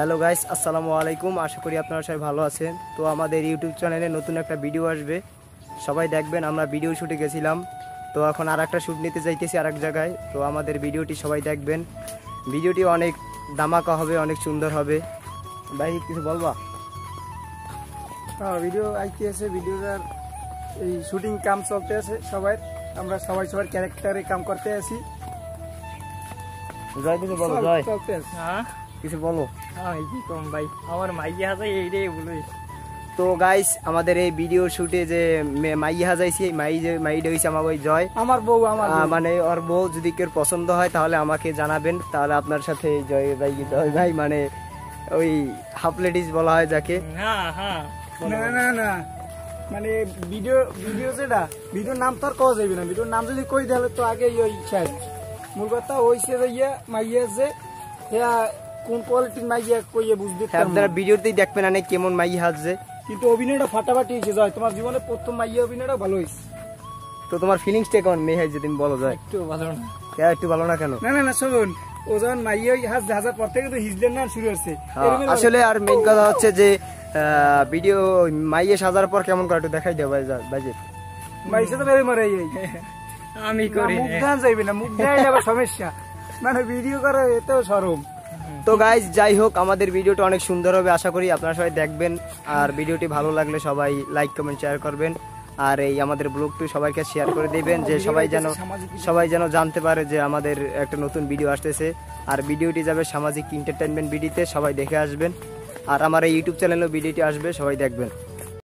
Hello guys, আসসালামু আলাইকুম। আশা করি আপনারা সবাই ভালো আছেন। তো আমাদের ইউটিউব চ্যানেলে নতুন একটা ভিডিও আসবে, সবাই দেখবেন। আমরা ভিডিও শুটে গেছিলাম, তো এখন আর একটা শ্যুট নিতে যাইতেছি আর এক জায়গায়। তো আমাদের ভিডিওটি সবাই দেখবেন। ভিডিওটি অনেক ধামাকা হবে, অনেক সুন্দর হবে। ভাই কিছু বলবা? হ্যাঁ, ভিডিও আইতে আছে, ভিডিওটার এই শুটিং কাম চলতে আছে সবাই। আমরা সবাই সবার ক্যারেক্টারে কাম করতে আছি। জয় কিছু বলো। জয় চলতে আছে। হ্যাঁ কিছু বলো। কি কম ভাই, আমার মাইয়া আছে এইটাই বলিস। তো গাইস, আমাদের এই ভিডিও শুটে যে মাইয়া হাজাইছি, মাইটা হয়েছে আমার ওই জয়, আমার বউ, মানে ওর বউ। যদি কেউ পছন্দ হয় তাহলে আমাকে জানাবেন, তাহলে আপনার সাথে জয় ভাই মানে ওই হাফ লেডিস বলা হয় যাকে। হ্যাঁ হ্যাঁ, না না না, মানে ভিডিও যেটা ভিডিওর নাম তো আর কওয়া যাবে না। ভিডিওর নাম যদি কই দিলে তো আগে ওই শেষ। মূল কথা হইছে যে মাইয়া যে কোন কোয়ালিটির মাইয়া কইয়ে বুঝতে পারবেন। আপনারা ভিডিওতেই দেখবেন অনেক কেমন মাইয়া হাজছে, কিন্তু অভিনয়টা ফাটাফাটি হয়েছে। জয়, তোমার জীবনে প্রথম মাইয়া অভিনয়টা ভালো হয়েছে। তো তোমার ফিলিংসটা কেমন মেয়ে যদি বলো? যায় একটু ভালো না। একটু ভালো না কেন? না না না, শোন, ও যখন মাইয়া হাজার পর থেকে তো হিজলেন না শুরু হচ্ছে আসলে। আর মেইন কথা হচ্ছে যে ভিডিও মাইয়ে সাজার পর কেমন করে একটু দেখাই দেবো ভাই। মাইসে তো বেড়ে মারে আমি করি মুখ গান যাইবে না, মুখ দেয় আবার সমস্যা। মানে ভিডিও করা এত সরম। তো গাইজ, যাই হোক, আমাদের ভিডিওটা অনেক সুন্দর হবে, আশা করি আপনারা সবাই দেখবেন। আর ভিডিওটি ভালো লাগলে সবাই লাইক কমেন্ট শেয়ার করবেন। আর এই আমাদের ব্লগটি সবাইকে শেয়ার করে দিবেন, যে সবাই যেন জানতে পারে যে আমাদের একটা নতুন ভিডিও আসতেছে। আর ভিডিওটি যাবে সামাজিক এন্টারটেইনমেন্ট ভিডিওতে, সবাই দেখে আসবেন। আর আমার এই ইউটিউব চ্যানেলেও ভিডিওটি আসবে, সবাই দেখবেন।